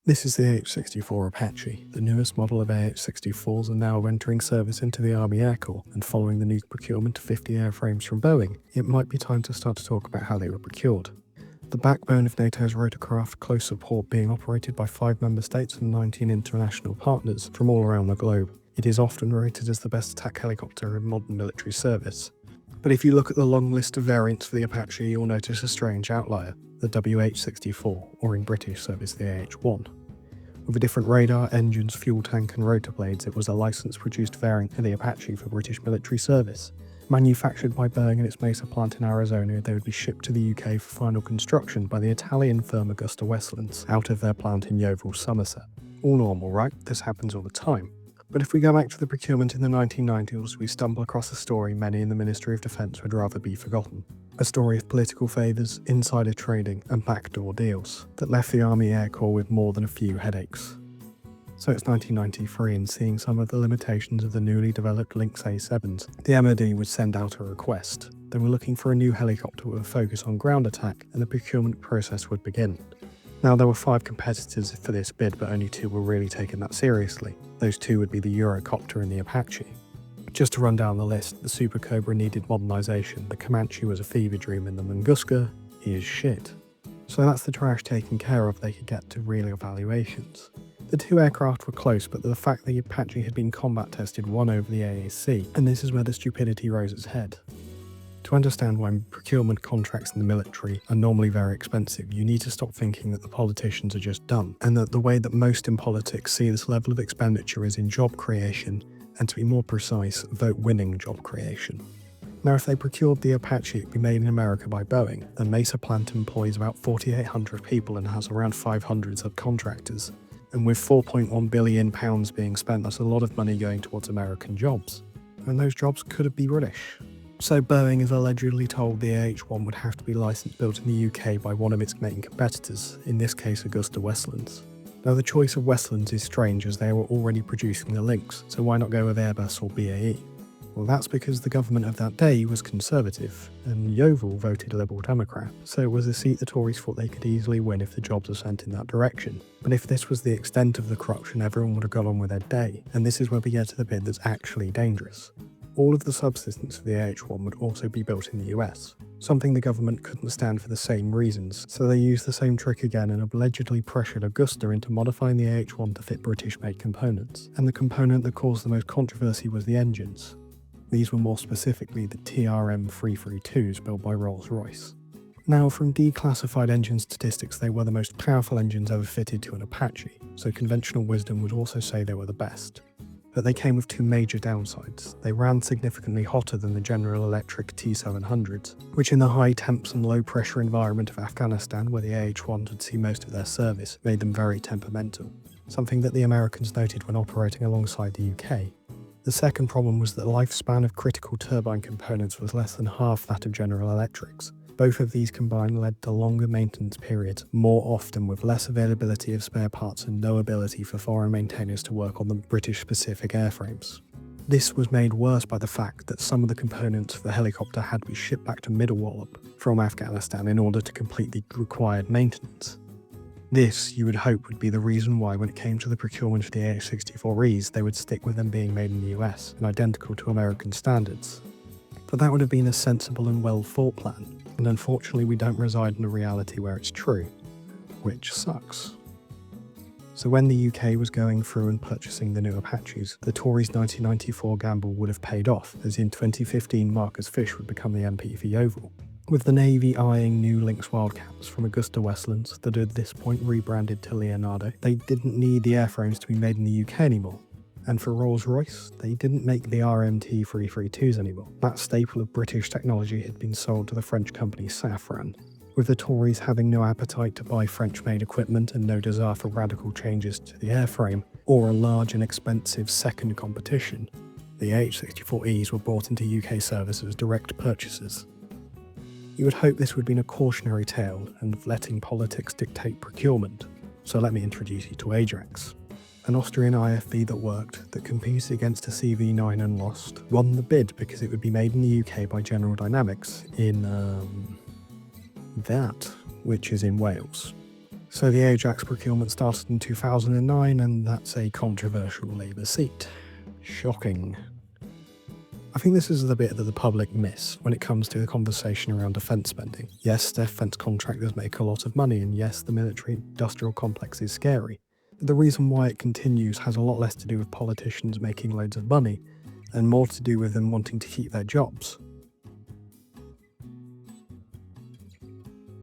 This is the AH-64 Apache. The newest model of AH-64s are now entering service into the Army Air Corps, and following the new procurement of 50 airframes from Boeing, it might be time to start to talk about how they were procured. The backbone of NATO's rotorcraft close support being operated by 5 member states and 19 international partners from all around the globe. It is often rated as the best attack helicopter in modern military service. But if you look at the long list of variants for the Apache, you'll notice a strange outlier, the WH-64, or in British service the AH-1. With a different radar, engines, fuel tank and rotor blades, it was a licence-produced variant of the Apache for British military service. Manufactured by Boeing in its Mesa plant in Arizona, they would be shipped to the UK for final construction by the Italian firm Augusta Westlands, out of their plant in Yeovil, Somerset. All normal, right? This happens all the time. But if we go back to the procurement in the 1990s, we stumble across a story many in the Ministry of Defence would rather be forgotten. A story of political favours, insider trading and backdoor deals that left the Army Air Corps with more than a few headaches. So it's 1993, and seeing some of the limitations of the newly developed Lynx A7s, the MOD would send out a request. They were looking for a new helicopter with a focus on ground attack, and the procurement process would begin. Now, there were 5 competitors for this bid, but only 2 were really taking that seriously. Those 2 would be the Eurocopter and the Apache. Just to run down the list, the Super Cobra needed modernisation, the Comanche was a fever dream, and the Tunguska is shit. So that's the trash taken care of. They could get to real evaluations. The 2 aircraft were close, but the fact that the Apache had been combat tested won over the AAC, and this is where the stupidity rose its head. To understand why procurement contracts in the military are normally very expensive, you need to stop thinking that the politicians are just dumb, and that the way that most in politics see this level of expenditure is in job creation, and to be more precise, vote-winning job creation. Now, if they procured the Apache, it'd be made in America by Boeing. The Mesa plant employs about 4,800 people and has around 500 subcontractors. And with £4.1 billion being spent, that's a lot of money going towards American jobs. And those jobs could be British. So Boeing is allegedly told the AH-1 would have to be licensed built in the UK by one of its main competitors, in this case Augusta Westlands. Now, the choice of Westlands is strange as they were already producing the Lynx, so why not go with Airbus or BAE? Well, that's because the government of that day was Conservative, and Yeovil voted Liberal Democrat, so it was a seat the Tories thought they could easily win if the jobs were sent in that direction. But if this was the extent of the corruption, everyone would have got on with their day, and this is where we get to the bit that's actually dangerous. All of the subsystems for the AH-1 would also be built in the US, something the government couldn't stand for the same reasons, so they used the same trick again and allegedly pressured Augusta into modifying the AH-1 to fit British-made components, and the component that caused the most controversy was the engines. These were more specifically the TRM-332s built by Rolls-Royce. Now, from declassified engine statistics, they were the most powerful engines ever fitted to an Apache, so conventional wisdom would also say they were the best. But they came with 2 major downsides. They ran significantly hotter than the General Electric T700s, which in the high temps and low pressure environment of Afghanistan, where the AH-1s would see most of their service, made them very temperamental, something that the Americans noted when operating alongside the UK. The second problem was that the lifespan of critical turbine components was less than half that of General Electric's. Both of these combined led to longer maintenance periods, more often with less availability of spare parts and no ability for foreign maintainers to work on the British-specific airframes. This was made worse by the fact that some of the components for the helicopter had to be shipped back to Middlewallop from Afghanistan in order to complete the required maintenance. This, you would hope, would be the reason why when it came to the procurement of the AH-64Es, they would stick with them being made in the US and identical to American standards. But that would have been a sensible and well-thought plan, and unfortunately we don't reside in a reality where it's true, which sucks. So when the UK was going through and purchasing the new Apaches, the Tories' 1994 gamble would have paid off, as in 2015 Marcus Fish would become the MP for Yeovil. With the Navy eyeing new Lynx Wildcats from Augusta Westlands that had at this point rebranded to Leonardo, they didn't need the airframes to be made in the UK anymore. And for Rolls-Royce, they didn't make the RMT-332s anymore. That staple of British technology had been sold to the French company Safran. With the Tories having no appetite to buy French-made equipment and no desire for radical changes to the airframe, or a large and expensive second competition, the AH-64Es were brought into UK service as direct purchases. You would hope this would have been a cautionary tale and of letting politics dictate procurement, so let me introduce you to Ajax. An Austrian IFV that worked, that competed against a CV9 and lost, won the bid because it would be made in the UK by General Dynamics in, which is in Wales. So the Ajax procurement started in 2009, and that's a controversial Labour seat. Shocking. I think this is the bit that the public miss when it comes to the conversation around defence spending. Yes, defence contractors make a lot of money, and yes, the military-industrial complex is scary. But the reason why it continues has a lot less to do with politicians making loads of money, and more to do with them wanting to keep their jobs.